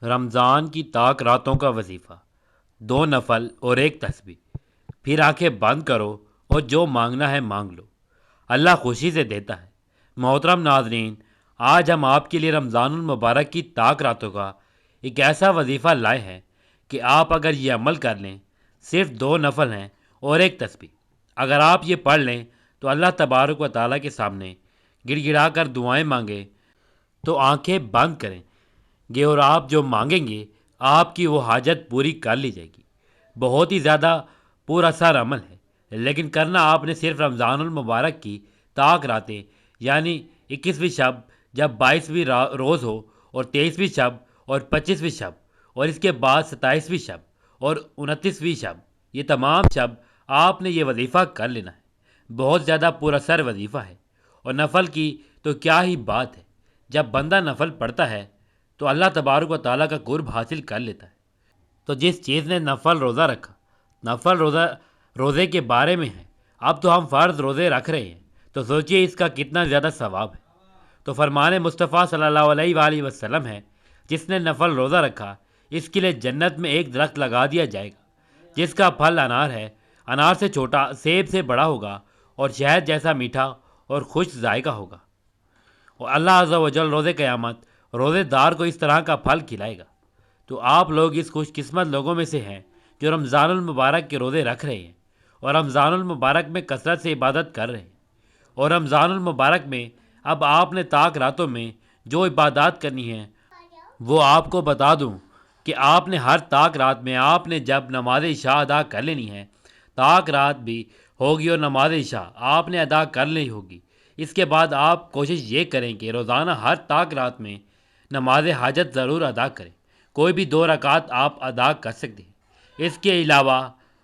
رمضان کی طاق راتوں کا وظیفہ، 2 نفل اور 1 تسبیح، پھر آنکھیں بند کرو اور جو مانگنا ہے مانگ لو، اللہ خوشی سے دیتا ہے۔ محترم ناظرین، آج ہم آپ کے لیے رمضان المبارک کی طاق راتوں کا ایک ایسا وظیفہ لائے ہیں کہ آپ اگر یہ عمل کر لیں، صرف 2 نفل ہیں اور 1 تسبیح، اگر آپ یہ پڑھ لیں تو اللہ تبارک و تعالیٰ کے سامنے گڑ گڑا کر دعائیں مانگیں تو آنکھیں بند کریں گے اور آپ جو مانگیں گے آپ کی وہ حاجت پوری کر لی جائے گی۔ بہت ہی زیادہ پر اثر عمل ہے، لیکن کرنا آپ نے صرف رمضان المبارک کی طاق راتیں، یعنی 21ویں شب جب 22ویں روز ہو، اور 23ویں شب اور 25ویں شب، اور اس کے بعد 27ویں شب اور 29ویں شب، یہ تمام شب آپ نے یہ وظیفہ کر لینا ہے۔ بہت زیادہ پر اثر وظیفہ ہے، اور نفل کی تو کیا ہی بات ہے۔ جب بندہ نفل پڑھتا ہے تو اللہ تبارک و تعالیٰ کا قرب حاصل کر لیتا ہے۔ تو جس چیز نے نفل روزہ رکھا، نفل روزے کے بارے میں ہے، اب تو ہم فرض روزے رکھ رہے ہیں، تو سوچئے اس کا کتنا زیادہ ثواب ہے۔ تو فرمان مصطفیٰ صلی اللہ علیہ وآلہ وسلم ہے، جس نے نفل روزہ رکھا اس کے لیے جنت میں ایک درخت لگا دیا جائے گا جس کا پھل انار ہے، انار سے چھوٹا، سیب سے بڑا ہوگا، اور شہد جیسا میٹھا اور خوش ذائقہ ہوگا۔ اور اللہ عز و جل روز قیامت روزے دار کو اس طرح کا پھل کھلائے گا۔ تو آپ لوگ اس خوش قسمت لوگوں میں سے ہیں جو رمضان المبارک کے روزے رکھ رہے ہیں، اور رمضان المبارک میں کثرت سے عبادت کر رہے ہیں۔ اور رمضان المبارک میں اب آپ نے طاق راتوں میں جو عبادات کرنی ہیں وہ آپ کو بتا دوں کہ آپ نے ہر طاق رات میں آپ نے جب نماز عشاء ادا کر لینی ہے، طاق رات بھی ہوگی اور نماز عشاء آپ نے ادا کر لینی ہوگی۔ اس کے بعد آپ کوشش یہ کریں کہ روزانہ ہر طاق رات میں نماز حاجت ضرور ادا کریں، کوئی بھی 2 رکعت آپ ادا کر سکتے ہیں۔ اس کے علاوہ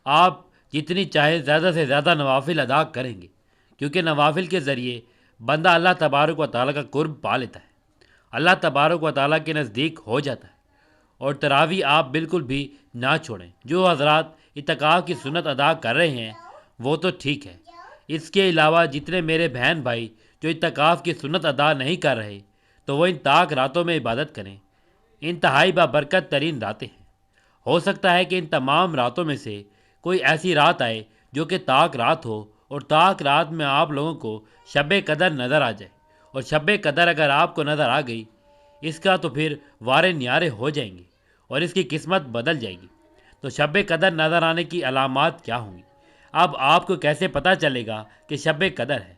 آپ جتنی چاہے زیادہ سے زیادہ نوافل ادا کریں گے، کیونکہ نوافل کے ذریعے بندہ اللہ تبارک و تعالیٰ کا قرب پا لیتا ہے، اللہ تبارک و تعالیٰ کے نزدیک ہو جاتا ہے۔ اور تراویح آپ بالکل بھی نہ چھوڑیں۔ جو حضرات اعتکاف کی سنت ادا کر رہے ہیں وہ تو ٹھیک ہے، اس کے علاوہ جتنے میرے بہن بھائی جو اعتکاف کی سنت ادا نہیں کر رہے تو وہ ان طاق راتوں میں عبادت کریں۔ انتہائی بابرکت ترین راتیں ہیں۔ ہو سکتا ہے کہ ان تمام راتوں میں سے کوئی ایسی رات آئے جو کہ طاق رات ہو، اور طاق رات میں آپ لوگوں کو شب قدر نظر آ جائے، اور شب قدر اگر آپ کو نظر آ گئی اس کا تو پھر وارے نیارے ہو جائیں گے اور اس کی قسمت بدل جائے گی۔ تو شب قدر نظر آنے کی علامات کیا ہوں گی؟ اب آپ کو کیسے پتہ چلے گا کہ شب قدر ہے؟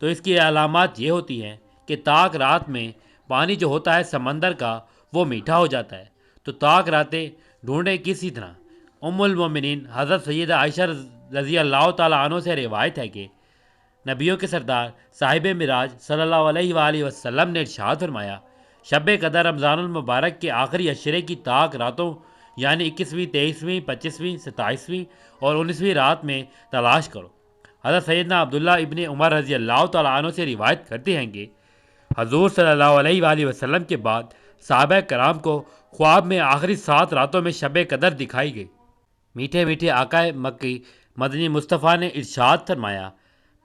تو اس کی علامات یہ ہوتی ہیں کہ طاق رات میں پانی جو ہوتا ہے سمندر کا وہ میٹھا ہو جاتا ہے۔ تو طاق راتیں ڈھونڈیں کسی طرح۔ ام المومنین حضرت سیدہ عائشہ رضی اللہ تعالیٰ عنہ سے روایت ہے کہ نبیوں کے سردار صاحب معراج صلی اللہ علیہ وآلہ وسلم نے ارشاد فرمایا، شب قدر رمضان المبارک کے آخری عشرے کی طاق راتوں یعنی 21ویں، 23ویں، 25ویں، 27ویں اور 19ویں رات میں تلاش کرو۔ حضرت سیدنا عبداللہ ابن عمر رضی اللہ تعالیٰ عنہ سے روایت کرتے ہیں کہ حضور صلی اللہ علیہ وآلہ وسلم کے بعد صحابہ کرام کو خواب میں آخری 7 راتوں میں شب قدر دکھائی گئی۔ میٹھے میٹھے آقا مکی مدنی مصطفیٰ نے ارشاد فرمایا،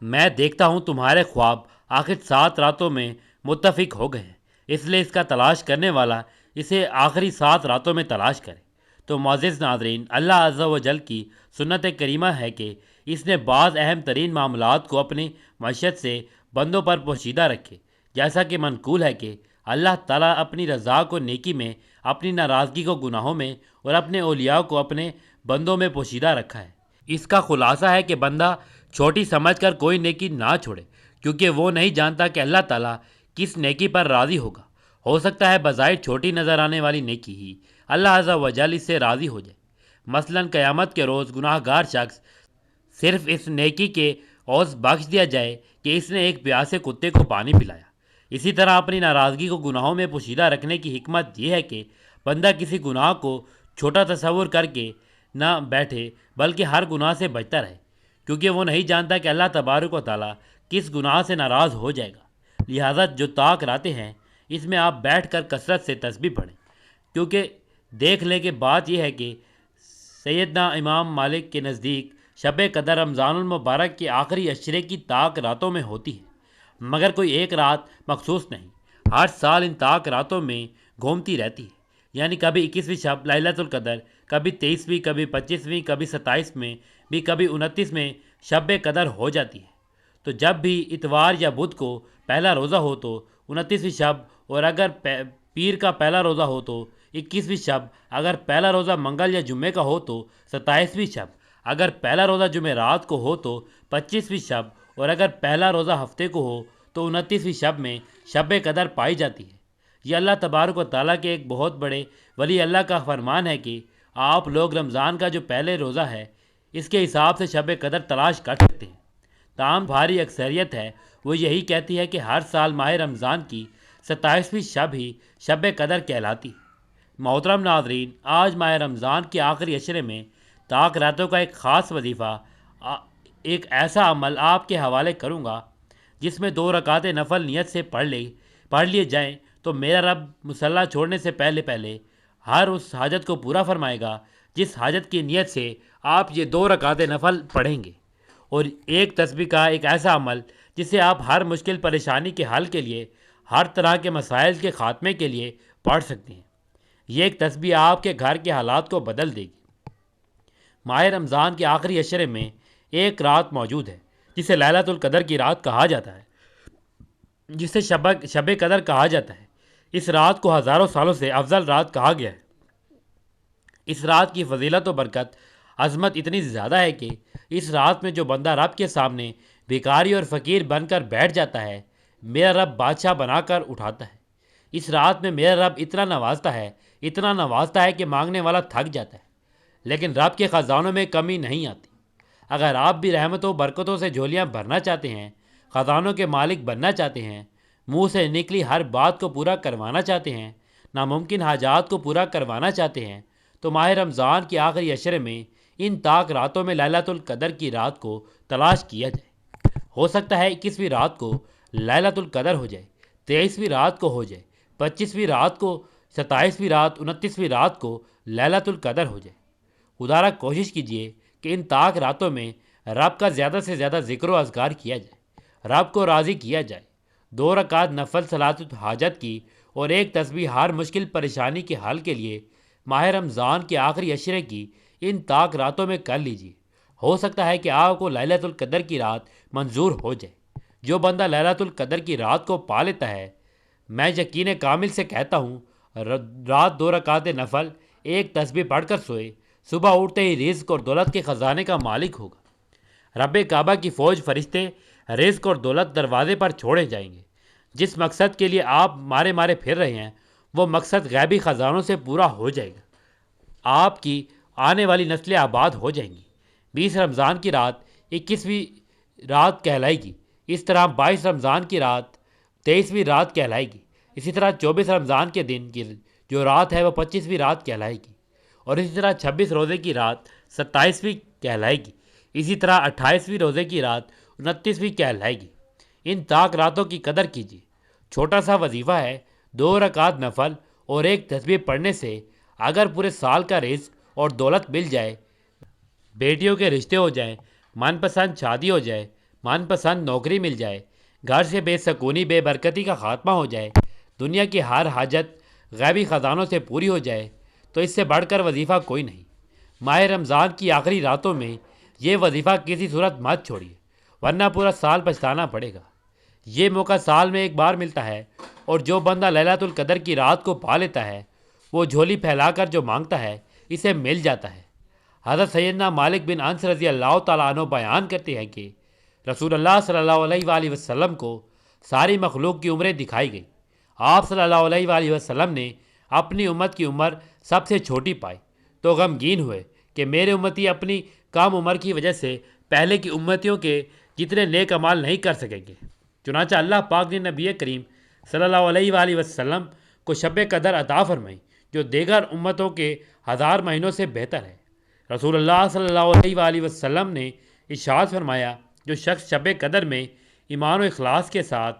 میں دیکھتا ہوں تمہارے خواب آخر 7 راتوں میں متفق ہو گئے ہیں، اس لیے اس کا تلاش کرنے والا اسے آخری 7 راتوں میں تلاش کرے۔ تو معزز ناظرین، اللہ عز و جل کی سنت کریمہ ہے کہ اس نے بعض اہم ترین معاملات کو اپنی معیشت سے بندوں پر پوشیدہ رکھے، جیسا کہ منقول ہے کہ اللہ تعالیٰ اپنی رضا کو نیکی میں، اپنی ناراضگی کو گناہوں میں، اور اپنے اولیاء کو اپنے بندوں میں پوشیدہ رکھا ہے۔ اس کا خلاصہ ہے کہ بندہ چھوٹی سمجھ کر کوئی نیکی نہ چھوڑے، کیونکہ وہ نہیں جانتا کہ اللہ تعالیٰ کس نیکی پر راضی ہوگا۔ ہو سکتا ہے بظاہر چھوٹی نظر آنے والی نیکی ہی اللہ عز و جل اس سے راضی ہو جائے۔ مثلا قیامت کے روز گناہ گار شخص صرف اس نیکی کے عوض بخش دیا جائے کہ اس نے ایک پیاسے کتے کو پانی پلایا۔ اسی طرح اپنی ناراضگی کو گناہوں میں پوشیدہ رکھنے کی حکمت یہ ہے کہ بندہ کسی گناہ کو چھوٹا تصور کر کے نہ بیٹھے، بلکہ ہر گناہ سے بچتا رہے، کیونکہ وہ نہیں جانتا کہ اللہ تبارک و تعالیٰ کس گناہ سے ناراض ہو جائے گا۔ لہٰذا جو طاق راتیں ہیں اس میں آپ بیٹھ کر کثرت سے تسبیح پڑھیں، کیونکہ دیکھ لیں کہ بات یہ ہے کہ سیدنا امام مالک کے نزدیک شب قدر رمضان المبارک کے آخری عشرے کی طاق راتوں میں ہوتی ہے، مگر کوئی ایک رات مخصوص نہیں، ہر سال ان طاق راتوں میں گھومتی رہتی ہے۔ یعنی کبھی 21ویں شب لیلۃ القدر، کبھی 23ویں، کبھی 25ویں، کبھی 27 میں بھی، کبھی 29 میں شب قدر ہو جاتی ہے۔ تو جب بھی اتوار یا بدھ کو پہلا روزہ ہو تو 29ویں شب، اور اگر پیر کا پہلا روزہ ہو تو 21ویں شب، اگر پہلا روزہ منگل یا جمعے کا ہو تو 27ویں شب، اگر پہلا روزہ جمعرات کو ہو تو 25ویں شب، اور اگر پہلا روزہ ہفتے کو ہو تو 29ویں شب میں شب قدر پائی جاتی ہے۔ یہ اللہ تبارک و تعالیٰ کے ایک بہت بڑے ولی اللہ کا فرمان ہے کہ آپ لوگ رمضان کا جو پہلے روزہ ہے اس کے حساب سے شب قدر تلاش کر سکتے ہیں۔ تاہم بھاری اکثریت ہے وہ یہی کہتی ہے کہ ہر سال ماہ رمضان کی 27ویں شب ہی شب قدر کہلاتی ہے۔ محترم ناظرین، آج ماہ رمضان کے آخری عشرے میں طاق راتوں کا ایک خاص وظیفہ، ایک ایسا عمل آپ کے حوالے کروں گا جس میں 2 رکعت نفل نیت سے پڑھ لیے جائیں تو میرا رب مصلی چھوڑنے سے پہلے ہر اس حاجت کو پورا فرمائے گا جس حاجت کی نیت سے آپ یہ 2 رکعت نفل پڑھیں گے، اور ایک تسبیح کا ایک ایسا عمل جس سے آپ ہر مشکل پریشانی کے حل کے لیے، ہر طرح کے مسائل کے خاتمے کے لیے پڑھ سکتے ہیں۔ یہ ایک تسبیح آپ کے گھر کے حالات کو بدل دے گی۔ ماہ رمضان کے آخری عشرے میں ایک رات موجود ہے جسے لیلۃ القدر کی رات کہا جاتا ہے، جسے شب قدر کہا جاتا ہے۔ اس رات کو ہزاروں سالوں سے افضل رات کہا گیا ہے۔ اس رات کی فضیلت و برکت، عظمت اتنی زیادہ ہے کہ اس رات میں جو بندہ رب کے سامنے بھکاری اور فقیر بن کر بیٹھ جاتا ہے، میرا رب بادشاہ بنا کر اٹھاتا ہے۔ اس رات میں میرا رب اتنا نوازتا ہے کہ مانگنے والا تھک جاتا ہے، لیکن رب کے خزانوں میں کمی نہیں آتی۔ اگر آپ بھی رحمتوں و برکتوں سے جھولیاں بھرنا چاہتے ہیں، خزانوں کے مالک بننا چاہتے ہیں، منہ سے نکلی ہر بات کو پورا کروانا چاہتے ہیں، ناممکن حاجات کو پورا کروانا چاہتے ہیں، تو ماہ رمضان کے آخری عشرے میں ان طاق راتوں میں لیلۃ القدر کی رات کو تلاش کیا جائے۔ ہو سکتا ہے 21ویں رات کو لیلۃ القدر ہو جائے، 23ویں رات کو ہو جائے، 25ویں رات کو، 27ویں رات، 29ویں رات کو لیلۃ القدر ہو جائے۔ خدا را کوشش کیجیے کہ ان طاق راتوں میں رب کا زیادہ سے زیادہ ذکر و اذکار کیا جائے، رب کو راضی کیا جائے۔ 2 رکعت نفل صلاۃ الحاجت کی اور ایک تسبیح ہر مشکل پریشانی کے حل کے لیے ماہ رمضان کے آخری عشرے کی ان طاق راتوں میں کر لیجیے۔ ہو سکتا ہے کہ آپ کو لیلۃ القدر کی رات منظور ہو جائے۔ جو بندہ لیلۃ القدر کی رات کو پا لیتا ہے، میں یقین کامل سے کہتا ہوں، رات 2 رکعت نفل، ایک تسبیح پڑھ کر سوئے، صبح اٹھتے ہی رزق اور دولت کے خزانے کا مالک ہوگا۔ رب کعبہ کی فوج فرشتے رزق اور دولت دروازے پر چھوڑے جائیں گے۔ جس مقصد کے لیے آپ مارے پھر رہے ہیں، وہ مقصد غیبی خزانوں سے پورا ہو جائے گا۔ آپ کی آنے والی نسلیں آباد ہو جائیں گی۔ 20 رمضان کی رات 21ویں رات کہلائے گی۔ اس طرح 22 رمضان کی رات 23ویں رات کہلائے گی۔ اسی طرح 24 رمضان کے دن کی جو رات ہے وہ 25ویں رات کہلائے گی، اور اسی طرح 26 روزے کی رات 27ویں کہلائے گی۔ اسی طرح 28ویں روزے کی رات 29ویں کہلائے گی۔ ان طاق راتوں کی قدر کیجیے۔ چھوٹا سا وظیفہ ہے، 2 رکعت نفل اور ایک تسبیح پڑھنے سے اگر پورے سال کا رزق اور دولت مل جائے، بیٹیوں کے رشتے ہو جائیں، من پسند شادی ہو جائے، من پسند نوکری مل جائے، گھر سے بے سکونی بے برکتی کا خاتمہ ہو جائے، دنیا کی ہر حاجت غیبی خزانوں سے پوری ہو جائے، تو اس سے بڑھ کر وظیفہ کوئی نہیں۔ ماہ رمضان کی آخری راتوں میں یہ وظیفہ کسی صورت مت چھوڑیے، ورنہ پورا سال پچھتانا پڑے گا۔ یہ موقع سال میں ایک بار ملتا ہے، اور جو بندہ لیلۃ القدر کی رات کو پا لیتا ہے، وہ جھولی پھیلا کر جو مانگتا ہے اسے مل جاتا ہے۔ حضرت سیدنا مالک بن انس رضی اللہ تعالیٰ عنہ بیان کرتے ہیں کہ رسول اللہ صلی اللہ علیہ وآلہ وسلم کو ساری مخلوق کی عمریں دکھائی گئی۔ آپ صلی اللہ علیہ وآلہ وسلم نے اپنی امت کی عمر سب سے چھوٹی پائی تو غمگین ہوئے کہ میرے امتی اپنی کم عمر کی وجہ سے پہلے کی امتیوں کے جتنے نیک اعمال نہیں کر سکیں گے۔ چنانچہ اللہ پاک نے نبی کریم صلی اللہ علیہ وآلہ وسلم کو شب قدر عطا فرمائی، جو دیگر امتوں کے 1000 مہینوں سے بہتر ہے۔ رسول اللہ صلی اللہ علیہ وآلہ وسلم نے ارشاد فرمایا، جو شخص شب قدر میں ایمان و اخلاص کے ساتھ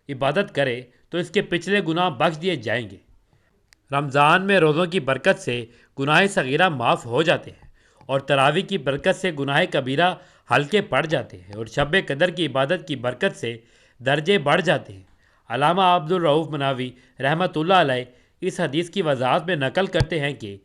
عبادت کرے تو اس کے پچھلے گناہ بخش دیے جائیں گے۔ رمضان میں روزوں کی برکت سے گناہ صغیرہ معاف ہو جاتے ہیں، اور تراویح کی برکت سے گناہ کبیرہ ہلکے پڑ جاتے ہیں، اور شب قدر کی عبادت کی برکت سے درجے بڑھ جاتے ہیں۔ علامہ عبد الرؤف مناوی رحمۃ اللہ علیہ اس حدیث کی وضاحت میں نقل کرتے ہیں کہ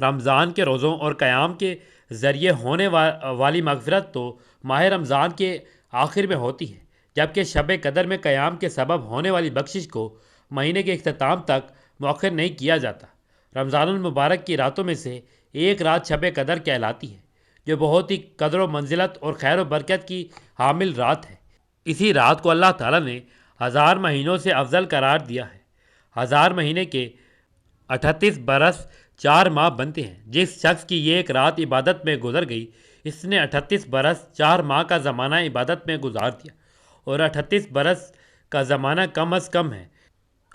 رمضان کے روزوں اور قیام کے ذریعے ہونے والی مغفرت تو ماہ رمضان کے آخر میں ہوتی ہے، جبکہ شب قدر میں قیام کے سبب ہونے والی بخشش کو مہینے کے اختتام تک مؤخر نہیں کیا جاتا۔ رمضان المبارک کی راتوں میں سے ایک رات شب قدر کہلاتی ہے، جو بہت ہی قدر و منزلت اور خیر و برکت کی حامل رات ہے۔ اسی رات کو اللہ تعالیٰ نے 1000 مہینوں سے افضل قرار دیا ہے۔ 1000 مہینے کے 38 برس 4 ماہ بنتے ہیں۔ جس شخص کی یہ ایک رات عبادت میں گزر گئی، اس نے 38 برس 4 ماہ کا زمانہ عبادت میں گزار دیا، اور 38 برس کا زمانہ کم از کم ہے،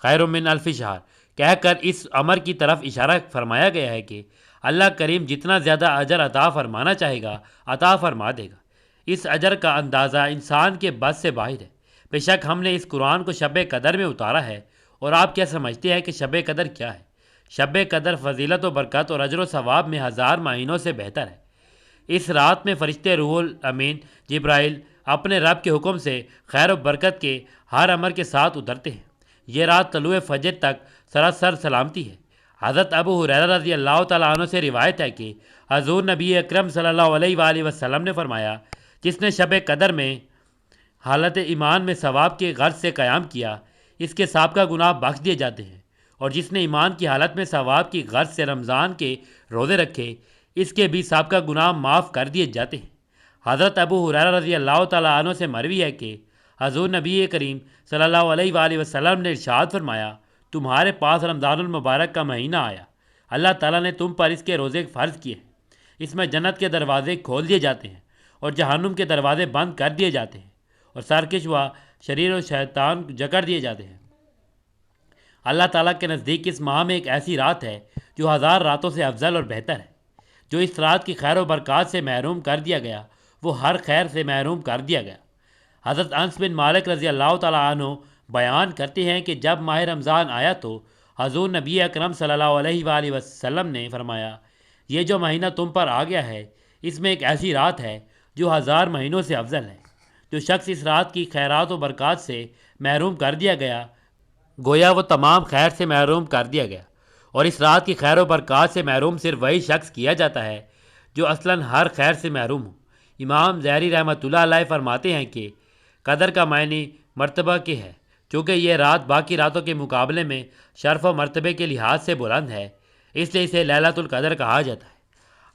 خیر من الف شہر کہہ کر اس امر کی طرف اشارہ فرمایا گیا ہے کہ اللہ کریم جتنا زیادہ اجر عطا فرمانا چاہے گا عطا فرما دے گا۔ اس اجر کا اندازہ انسان کے بس سے باہر ہے۔ بے شک ہم نے اس قرآن کو شب قدر میں اتارا ہے، اور آپ کیا سمجھتے ہیں کہ شب قدر کیا ہے؟ شب قدر فضیلت و برکت اور اجر و ثواب میں 1000 مہینوں سے بہتر ہے۔ اس رات میں فرشتے روح الامین جبرائیل اپنے رب کے حکم سے خیر و برکت کے ہر امر کے ساتھ اترتے ہیں۔ یہ رات طلوع فجر تک سراسر سلامتی ہے۔ حضرت ابو ہریرہ رضی اللہ تعالیٰ عنہ سے روایت ہے کہ حضور نبی اکرم صلی اللہ علیہ وآلہ وسلم نے فرمایا، جس نے شب قدر میں حالت ایمان میں ثواب کے غرض سے قیام کیا، اس کے سابقہ گناہ بخش دیے جاتے ہیں، اور جس نے ایمان کی حالت میں ثواب کی غرض سے رمضان کے روزے رکھے، اس کے بھی سابقہ گناہ معاف کر دیے جاتے ہیں۔ حضرت ابو ہریرہ رضی اللہ تعالیٰ عنہ سے مروی ہے کہ حضور نبی کریم صلی اللہ علیہ وآلہ وسلم نے ارشاد فرمایا، تمہارے پاس رمضان المبارک کا مہینہ آیا، اللہ تعالیٰ نے تم پر اس کے روزے فرض کیے ہیں۔ اس میں جنت کے دروازے کھول دیے جاتے ہیں، اور جہنم کے دروازے بند کر دیے جاتے ہیں، اور سرکش و شریر و شیطان جکڑ دیے جاتے ہیں۔ اللہ تعالیٰ کے نزدیک اس ماہ میں ایک ایسی رات ہے جو 1000 راتوں سے افضل اور بہتر ہے۔ جو اس رات کی خیر و برکات سے محروم کر دیا گیا، وہ ہر خیر سے محروم کر دیا گیا۔ حضرت انس بن مالک رضی اللہ تعالیٰ عنہ بیان کرتے ہیں کہ جب ماہ رمضان آیا تو حضور نبی اکرم صلی اللہ علیہ وآلہ وسلم نے فرمایا، یہ جو مہینہ تم پر آ گیا ہے، اس میں ایک ایسی رات ہے جو 1000 مہینوں سے افضل ہے۔ جو شخص اس رات کی خیرات و برکات سے محروم کر دیا گیا، گویا وہ تمام خیر سے محروم کر دیا گیا، اور اس رات کی خیر و برکات سے محروم صرف وہی شخص کیا جاتا ہے جو اصلاً ہر خیر سے محروم ہو۔ امام ظاہری رحمۃ اللہ علیہ فرماتے ہیں کہ قدر کا معنی مرتبہ کے ہے، چونکہ یہ رات باقی راتوں کے مقابلے میں شرف و مرتبے کے لحاظ سے بلند ہے، اس لیے اسے لیلۃ القدر کہا جاتا ہے۔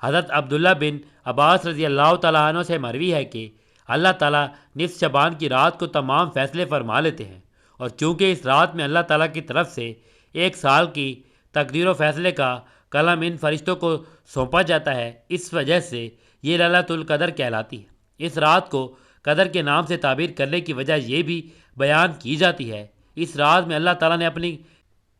حضرت عبداللہ بن عباس رضی اللہ تعالیٰ عنہ سے مروی ہے کہ اللہ تعالیٰ نصف شعبان کی رات کو تمام فیصلے فرما لیتے ہیں، اور چونکہ اس رات میں اللہ تعالیٰ کی طرف سے 1 سال کی تقدیر و فیصلے کا قلم ان فرشتوں کو سونپا جاتا ہے، اس وجہ سے یہ لیلۃ القدر کہلاتی ہے۔ اس رات کو قدر کے نام سے تعبیر کرنے کی وجہ یہ بھی بیان کی جاتی ہے، اس رات میں اللہ تعالیٰ نے اپنی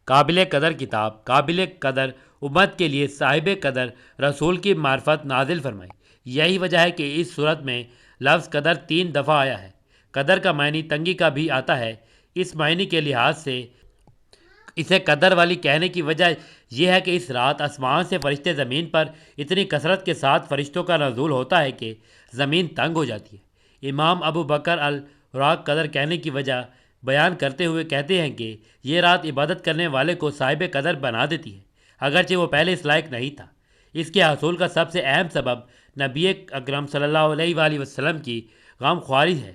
قابل قدر کتاب قابل قدر امت کے لیے صاحب قدر رسول کی معرفت نازل فرمائی۔ یہی وجہ ہے کہ اس صورت میں لفظ قدر 3 دفعہ آیا ہے۔ قدر کا معنی تنگی کا بھی آتا ہے۔ اس معنی کے لحاظ سے اسے قدر والی کہنے کی وجہ یہ ہے کہ اس رات آسمان سے فرشتے زمین پر اتنی کثرت کے ساتھ فرشتوں کا نزول ہوتا ہے کہ زمین تنگ ہو جاتی ہے۔ امام ابو بکر الراق قدر کہنے کی وجہ بیان کرتے ہوئے کہتے ہیں کہ یہ رات عبادت کرنے والے کو صاحب قدر بنا دیتی ہے، اگرچہ وہ پہلے اس لائق نہیں تھا۔ اس کے حصول کا سب سے اہم سبب نبی اکرم صلی اللہ علیہ وآلہ وسلم کی غم خواری ہے۔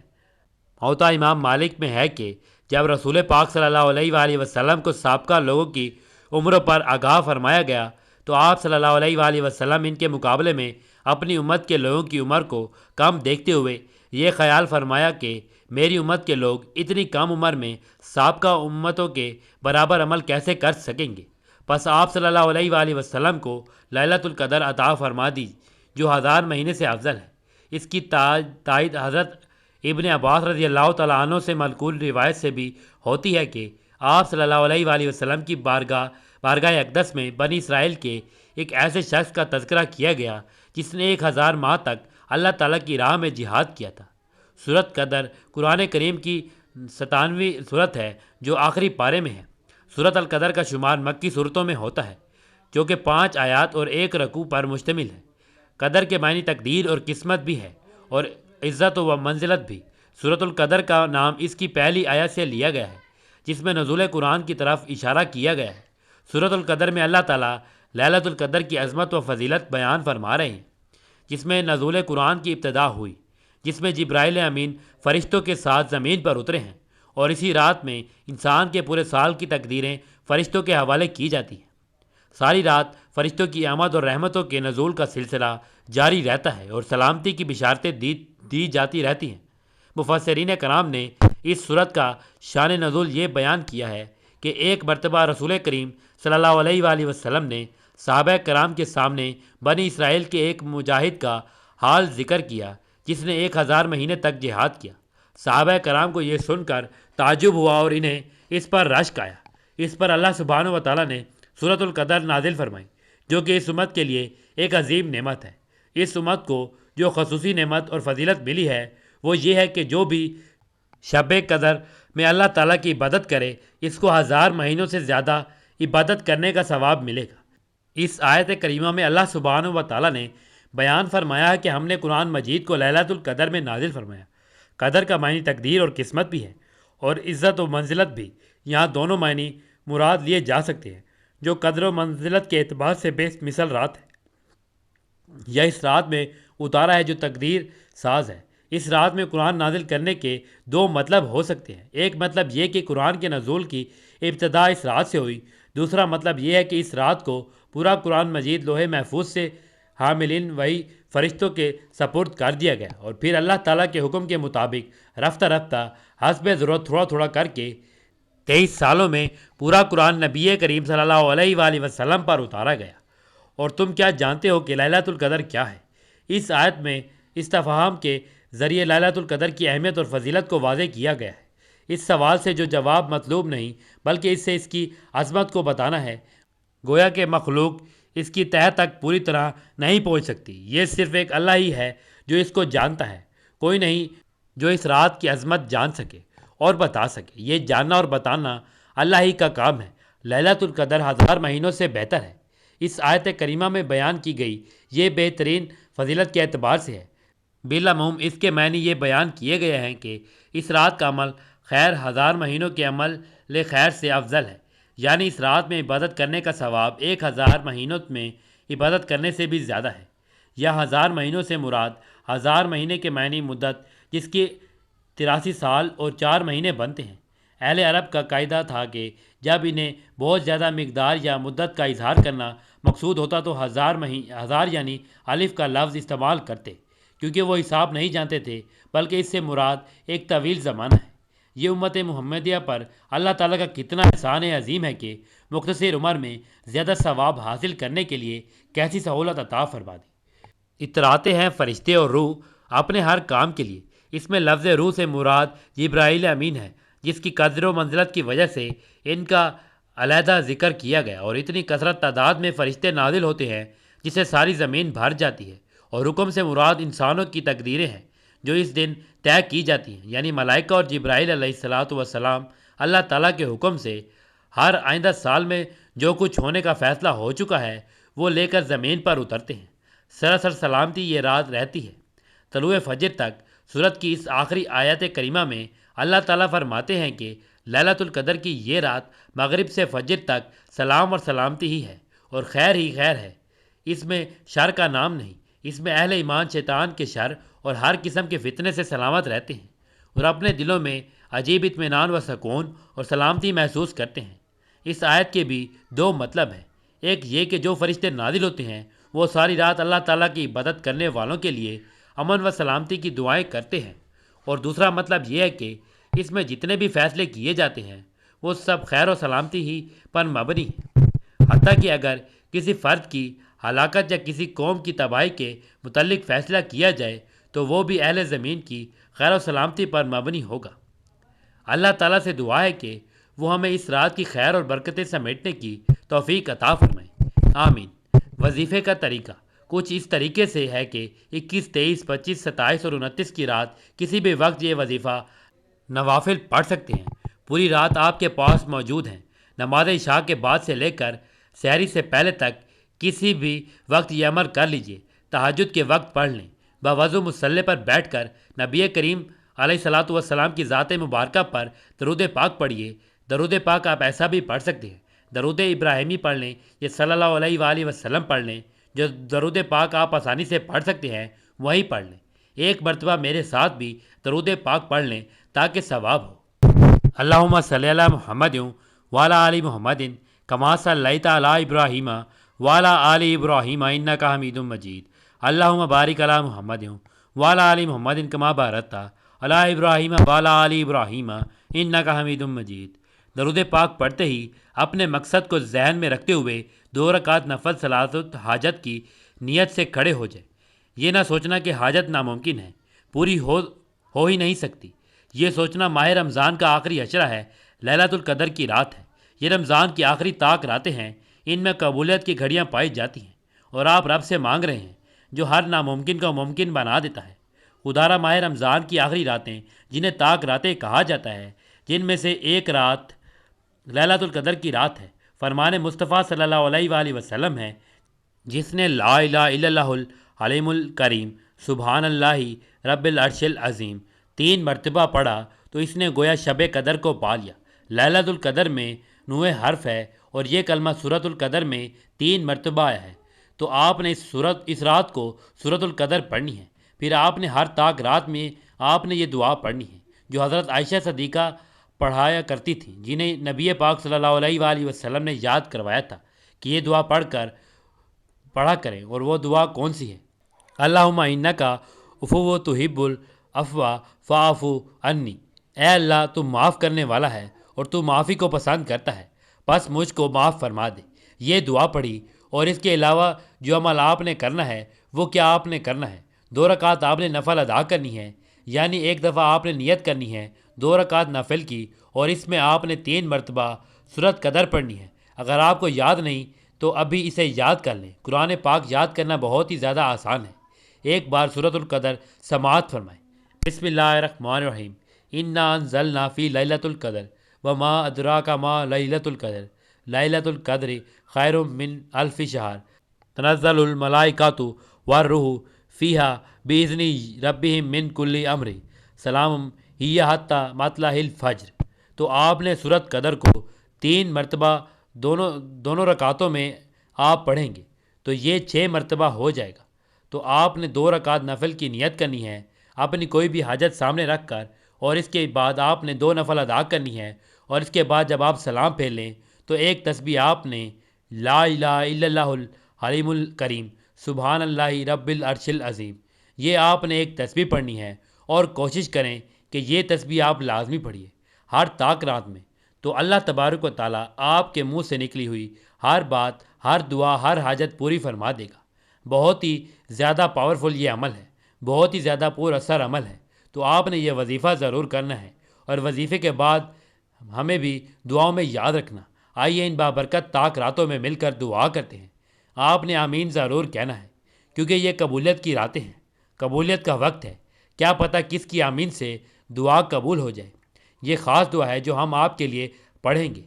موطا امام مالک میں ہے کہ جب رسول پاک صلی اللہ علیہ وآلہ وسلم کو سابقہ لوگوں کی عمروں پر آگاہ فرمایا گیا تو آپ صلی اللہ علیہ وآلہ وسلم ان کے مقابلے میں اپنی امت کے لوگوں کی عمر کو کم دیکھتے ہوئے یہ خیال فرمایا کہ میری امت کے لوگ اتنی کم عمر میں سابقہ امتوں کے برابر عمل کیسے کر سکیں گے۔ بس آپ صلی اللہ علیہ وآلہ وسلم کو لیلۃ القدر عطا فرما دی جو 1000 مہینے سے افضل ہے۔ اس کی تائید حضرت ابن عباس رضی اللہ تعالیٰ عنہ سے منقول روایت سے بھی ہوتی ہے کہ آپ صلی اللہ علیہ وآلہ وسلم کی بارگاہ اقدس میں بنی اسرائیل کے ایک ایسے شخص کا تذکرہ کیا گیا جس نے 1000 ماہ تک اللہ تعالیٰ کی راہ میں جہاد کیا تھا۔ سورت قدر قرآن کریم کی 97ویں سورت ہے جو آخری پارے میں ہے۔ سورت القدر کا شمار مکی صورتوں میں ہوتا ہے جو کہ 5 آیات اور 1 رکوع پر مشتمل ہے۔ قدر کے معنی تقدیر اور قسمت بھی ہے، اور عزت و منزلت بھی۔ سورت القدر کا نام اس کی پہلی آیت سے لیا گیا ہے جس میں نزول قرآن کی طرف اشارہ کیا گیا ہے۔ سورۃ القدر میں اللہ تعالیٰ لیلۃ القدر کی عظمت و فضیلت بیان فرما رہے ہیں، جس میں نزول قرآن کی ابتدا ہوئی، جس میں جبرائیل امین فرشتوں کے ساتھ زمین پر اترے ہیں، اور اسی رات میں انسان کے پورے سال کی تقدیریں فرشتوں کے حوالے کی جاتی ہیں۔ ساری رات فرشتوں کی آمد اور رحمتوں کے نزول کا سلسلہ جاری رہتا ہے اور سلامتی کی بشارتیں دی جاتی رہتی ہیں۔ مفسرین کرام نے اس صورت کا شان نزول یہ بیان کیا ہے کہ ایک مرتبہ رسول کریم صلی اللہ علیہ وآلہ وسلم نے صحابہ کرام کے سامنے بنی اسرائیل کے ایک مجاہد کا حال ذکر کیا جس نے 1000 مہینے تک جہاد کیا۔ صحابہ کرام کو یہ سن کر تعجب ہوا اور انہیں اس پر رشک آیا۔ اس پر اللہ سبحانہ و تعالیٰ نے سورۃ القدر نازل فرمائی، جو کہ اس امت کے لیے ایک عظیم نعمت ہے۔ اس امت کو جو خصوصی نعمت اور فضیلت ملی ہے وہ یہ ہے کہ جو بھی شب قدر میں اللہ تعالیٰ کی عبادت کرے، اس کو 1000 مہینوں سے زیادہ عبادت کرنے کا ثواب ملے گا۔ اس آیت کریمہ میں اللہ سبحانہ و تعالیٰ نے بیان فرمایا ہے کہ ہم نے قرآن مجید کو لیلۃ القدر میں نازل فرمایا۔ قدر کا معنی تقدیر اور قسمت بھی ہے، اور عزت و منزلت بھی۔ یہاں دونوں معنی مراد لیے جا سکتے ہیں۔ جو قدر و منزلت کے اعتبار سے بے مثل رات ہے، یا اس رات میں اتارا ہے جو تقدیر ساز ہے۔ اس رات میں قرآن نازل کرنے کے 2 مطلب ہو سکتے ہیں۔ ایک مطلب یہ کہ قرآن کے نزول کی ابتدا اس رات سے ہوئی۔ دوسرا مطلب یہ ہے کہ اس رات کو پورا قرآن مجید لوح محفوظ سے حاملین وحی فرشتوں کے سپرد کر دیا گیا، اور پھر اللہ تعالیٰ کے حکم کے مطابق رفتہ رفتہ حسب ضرورت تھوڑا تھوڑا کر کے 23 سالوں میں پورا قرآن نبی کریم صلی اللہ علیہ وآلہ وسلم پر اتارا گیا۔ اور تم کیا جانتے ہو کہ لیلۃ القدر کیا ہے؟ اس آیت میں استفہام کے ذریعے لیلۃ القدر کی اہمیت اور فضیلت کو واضح کیا گیا ہے۔ اس سوال سے جو جواب مطلوب نہیں بلکہ اس سے اس کی عظمت کو بتانا ہے۔ گویا کہ مخلوق اس کی تہہ تک پوری طرح نہیں پہنچ سکتی۔ یہ صرف ایک اللہ ہی ہے جو اس کو جانتا ہے۔ کوئی نہیں جو اس رات کی عظمت جان سکے اور بتا سکے۔ یہ جاننا اور بتانا اللہ ہی کا کام ہے۔ لیلۃ القدر 1000 مہینوں سے بہتر ہے۔ اس آیت کریمہ میں بیان کی گئی یہ بہترین فضیلت کے اعتبار سے ہے۔ بالعموم اس کے معنی یہ بیان کیے گئے ہیں کہ اس رات کا عمل خیر 1000 مہینوں کے عمل خیر سے افضل ہے، یعنی اس رات میں عبادت کرنے کا ثواب 1000 مہینوں میں عبادت کرنے سے بھی زیادہ ہے۔ یا 1000 مہینوں سے مراد 1000 مہینے کے معنی مدت جس کی 83 سال اور 4 مہینے بنتے ہیں۔ اہل عرب کا قاعدہ تھا کہ جب انہیں بہت زیادہ مقدار یا مدت کا اظہار کرنا مقصود ہوتا تو 1000 یعنی الف کا لفظ استعمال کرتے، کیونکہ وہ حساب نہیں جانتے تھے، بلکہ اس سے مراد ایک طویل زمانہ ہے۔ یہ امت محمدیہ پر اللہ تعالیٰ کا کتنا احسان عظیم ہے کہ مختصر عمر میں زیادہ ثواب حاصل کرنے کے لیے کیسی سہولت عطا فرما دی۔ اتراتے ہیں فرشتے اور روح اپنے ہر کام کے لیے۔ اس میں لفظ روح سے مراد جبرائیل امین ہے، جس کی قدر و منزلت کی وجہ سے ان کا علیحدہ ذکر کیا گیا، اور اتنی کثرت تعداد میں فرشتے نازل ہوتے ہیں جسے ساری زمین بھر جاتی ہے۔ اور حکم سے مراد انسانوں کی تقدیریں ہیں جو اس دن طے کی جاتی ہیں، یعنی ملائکہ اور جبرائیل علیہ الصلاۃ والسلام اللہ تعالیٰ کے حکم سے ہر آئندہ سال میں جو کچھ ہونے کا فیصلہ ہو چکا ہے وہ لے کر زمین پر اترتے ہیں۔ سراسر سلامتی یہ رات رہتی ہے۔ طلوع فجر تک سورت کی اس آخری آیت کریمہ میں اللہ تعالیٰ فرماتے ہیں کہ لیلۃ القدر کی یہ رات مغرب سے فجر تک سلام اور سلامتی ہی ہے اور خیر ہی خیر ہے۔ اس میں شر کا نام نہیں۔ اس میں اہل ایمان شیطان کے شر اور ہر قسم کے فتنے سے سلامت رہتے ہیں اور اپنے دلوں میں عجیب اطمینان و سکون اور سلامتی محسوس کرتے ہیں۔ اس آیت کے بھی 2 مطلب ہیں۔ ایک یہ کہ جو فرشتے نازل ہوتے ہیں وہ ساری رات اللہ تعالیٰ کی عبادت کرنے والوں کے لیے امن و سلامتی کی دعائیں کرتے ہیں، اور دوسرا مطلب یہ ہے کہ اس میں جتنے بھی فیصلے کیے جاتے ہیں وہ سب خیر و سلامتی ہی پر مبنی ہیں۔ حتیٰ کہ اگر کسی فرد کی ہلاکت یا کسی قوم کی تباہی کے متعلق فیصلہ کیا جائے تو وہ بھی اہل زمین کی خیر و سلامتی پر مبنی ہوگا۔ اللہ تعالیٰ سے دعا ہے کہ وہ ہمیں اس رات کی خیر اور برکتیں سمیٹنے کی توفیق عطا فرمائے، آمین۔ وظیفے کا طریقہ کچھ اس طریقے سے ہے کہ 21، 23، 25، 27 اور 29 کی رات کسی بھی وقت یہ وظیفہ نوافل پڑھ سکتے ہیں۔ پوری رات آپ کے پاس موجود ہیں۔ نماز عشاء کے بعد سے لے کر سحری سے پہلے تک کسی بھی وقت یہ عمل کر لیجئے۔ تہجد کے وقت پڑھ لیں۔ باوضو مصلی پر بیٹھ کر نبی کریم علیہ الصلاۃ والسلام کی ذات مبارکہ پر درود پاک پڑھیے۔ درود پاک آپ ایسا بھی پڑھ سکتے ہیں درود ابراہیمی پڑھ لیں یا صلی اللہ علیہ وآلہ وسلم پڑھ لیں۔ جو درود پاک آپ آسانی سے پڑھ سکتے ہیں وہی پڑھ لیں۔ ایک مرتبہ میرے ساتھ بھی درود پاک پڑھ لیں تاکہ ثواب ہو۔ اللہم صلی علی محمد وعلی آل محمد کما صلیت علی ابراہیم وعلی آل ابراہیم انک حمید مجید۔ اللہم بارک علی محمد وعلی آل محمد کما بارکت علی ابراہیم وعلی آل ابراہیم انک حمید مجید۔ درود پاک پڑھتے ہی اپنے مقصد کو ذہن میں رکھتے ہوئے 2 رکعت نفل صلاۃ حاجت کی نیت سے کھڑے ہو جائیں۔ یہ نہ سوچنا کہ حاجت ناممکن ہے، پوری ہو ہی نہیں سکتی۔ یہ سوچنا ماہ رمضان کا آخری عشرہ ہے، لیلۃ القدر کی رات ہے، یہ رمضان کی آخری طاق راتیں ہیں، ان میں قبولیت کی گھڑیاں پائی جاتی ہیں، اور آپ رب سے مانگ رہے ہیں جو ہر ناممکن کو ممکن بنا دیتا ہے۔ خدارہ ماہ رمضان کی آخری راتیں جنہیں طاق راتیں کہا جاتا ہے، جن میں سے ایک رات لیلۃ القدر کی رات ہے، فرمان مصطفیٰ صلی اللہ علیہ وآلہ وسلم ہے، جس نے لا الہ الا اللہ العلیم الکریم سبحان اللہ رب العرش العظیم 3 مرتبہ پڑھا تو اس نے گویا شب قدر کو پا لیا۔ لیلۃ القدر میں 9 حرف ہے اور یہ کلمہ سورۃ القدر میں 3 مرتبہ آیا ہے، تو آپ نے اس رات کو سورۃ القدر پڑھنی ہے۔ پھر آپ نے ہر طاق رات میں آپ نے یہ دعا پڑھنی ہے جو حضرت عائشہ صدیقہ پڑھایا کرتی تھیں، جنہیں نبی پاک صلی اللہ علیہ وآلہ وسلم نے یاد کروایا تھا کہ یہ دعا پڑھا کریں۔ اور وہ دعا کون سی ہے؟ اللہم انکا عفو تحب العفو فاعف عنی۔ اے اللہ تو معاف کرنے والا ہے اور تو معافی کو پسند کرتا ہے، بس مجھ کو معاف فرما دے۔ یہ دعا پڑھی، اور اس کے علاوہ جو عمل آپ نے کرنا ہے وہ کیا آپ نے کرنا ہے؟ 2 رکعت آپ نے نفل ادا کرنی ہے، یعنی ایک دفعہ آپ نے نیت کرنی ہے 2 رکعت نفل کی، اور اس میں آپ نے 3 مرتبہ سورۃ قدر پڑھنی ہے۔ اگر آپ کو یاد نہیں تو ابھی اسے یاد کر لیں۔ قرآن پاک یاد کرنا بہت ہی زیادہ آسان ہے۔ ایک بار سورۃ القدر سماعت فرمائیں۔ بسم اللہ الرحمن الرحیم، انا انزلنا فی لیلۃ القدر وما ادراک ما لیلۃ القدر لیلۃ القدر خیر من الف شہر تنزل الملائکۃ والروح فیہا باذن ربہم من کل امر سلام ہی حتی مطلع الفجر۔ تو آپ نے سورۃ قدر کو 3 مرتبہ دونوں رکعتوں میں آپ پڑھیں گے تو یہ 6 مرتبہ ہو جائے گا۔ تو آپ نے 2 رکعت نفل کی نیت کرنی ہے اپنی کوئی بھی حاجت سامنے رکھ کر، اور اس کے بعد آپ نے 2 نفل ادا کرنی ہے، اور اس کے بعد جب آپ سلام پھیر لیں تو ایک تسبیح آپ نے لا الہ الا اللہ العلیم الکریم سبحان اللہ رب العرش العظیم، یہ آپ نے ایک تسبیح پڑھنی ہے، اور کوشش کریں کہ یہ تسبیح آپ لازمی پڑھیے ہر طاق رات میں، تو اللہ تبارک و تعالیٰ آپ کے منہ سے نکلی ہوئی ہر بات، ہر دعا، ہر حاجت پوری فرما دے گا۔ بہت ہی زیادہ پاورفل یہ عمل ہے، بہت ہی زیادہ پر اثر عمل ہے، تو آپ نے یہ وظیفہ ضرور کرنا ہے، اور وظیفے کے بعد ہمیں بھی دعاؤں میں یاد رکھنا۔ آئیے ان بابرکت طاق راتوں میں مل کر دعا کرتے ہیں۔ آپ نے آمین ضرور کہنا ہے، کیونکہ یہ قبولیت کی راتیں ہیں، قبولیت کا وقت ہے، کیا پتہ کس کی آمین سے دعا قبول ہو جائے۔ یہ خاص دعا ہے جو ہم آپ کے لیے پڑھیں گے۔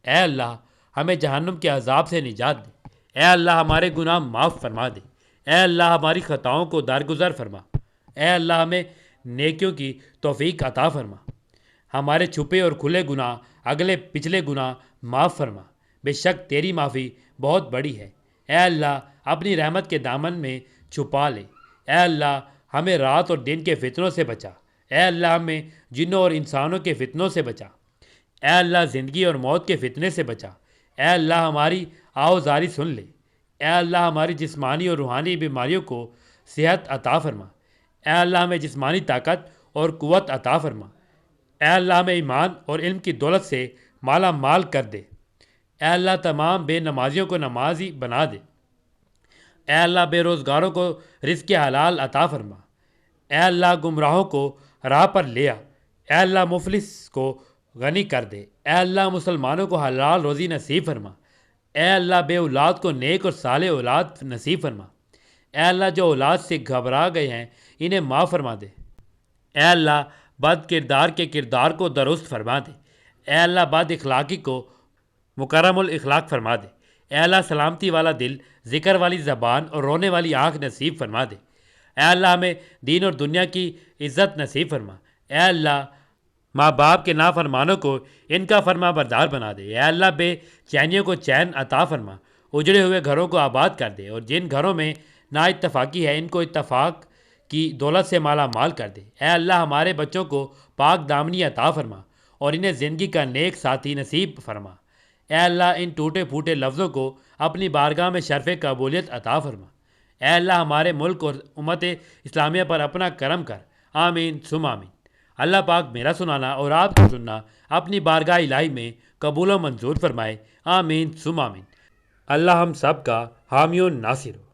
اے اللہ ہمیں جہنم کے عذاب سے نجات دے، اے اللہ ہمارے گناہ معاف فرما دے، اے اللہ ہماری خطاؤں کو درگزر فرما، اے اللہ ہمیں نیکیوں کی توفیق عطا فرما، ہمارے چھپے اور کھلے گناہ، اگلے پچھلے گناہ معاف فرما، بے شک تیری معافی بہت بڑی ہے۔ اے اللہ اپنی رحمت کے دامن میں چھپا لے، اے اللہ ہمیں رات اور دن کے فتنوں سے بچا، اے اللہ ہمیں جنوں اور انسانوں کے فتنوں سے بچا، اے اللہ زندگی اور موت کے فتنے سے بچا، اے اللہ ہماری آوزاری سن لے، اے اللہ ہماری جسمانی اور روحانی بیماریوں کو صحت عطا فرما، اے اللہ ہمیں جسمانی طاقت اور قوت عطا فرما، اے اللہ ہمیں ایمان اور علم کی دولت سے مالا مال کر دے، اے اللہ تمام بے نمازیوں کو نمازی بنا دے، اے اللہ بے روزگاروں کو رزق حلال عطا فرما، اے اللہ گمراہوں کو راہ پر لے آ، اے اللہ مفلس کو غنی کر دے، اے اللہ مسلمانوں کو حلال روزی نصیب فرما، اے اللہ بے اولاد کو نیک اور صالح اولاد نصیب فرما، اے اللہ جو اولاد سے گھبرا گئے ہیں انہیں معاف فرما دے، اے اللہ بد کردار کے کردار کو درست فرما دے، اے اللہ بد اخلاقی کو مکرم الاخلاق فرما دے، اے اللہ سلامتی والا دل، ذکر والی زبان اور رونے والی آنکھ نصیب فرما دے، اے اللہ ہمیں دین اور دنیا کی عزت نصیب فرما، اے اللہ ماں باپ کے نافرمانوں کو ان کا فرما بردار بنا دے۔ اے اللہ بے چینیوں کو چین عطا فرما، اجڑے ہوئے گھروں کو آباد کر دے، اور جن گھروں میں نا اتفاقی ہے ان کو اتفاق کی دولت سے مالا مال کر دے۔ اے اللہ ہمارے بچوں کو پاک دامنی عطا فرما اور انہیں زندگی کا نیک ساتھی نصیب فرما۔ اے اللہ ان ٹوٹے پھوٹے لفظوں کو اپنی بارگاہ میں شرف قبولیت عطا فرما۔ اے اللہ ہمارے ملک اور امت اسلامیہ پر اپنا کرم کر، آمین ثم آمین۔ اللہ پاک میرا سنانا اور آپ کا سننا اپنی بارگاہ الہی میں قبول و منظور فرمائے، آمین ثم آمین۔ اللہ ہم سب کا حامی و ناصر ہو۔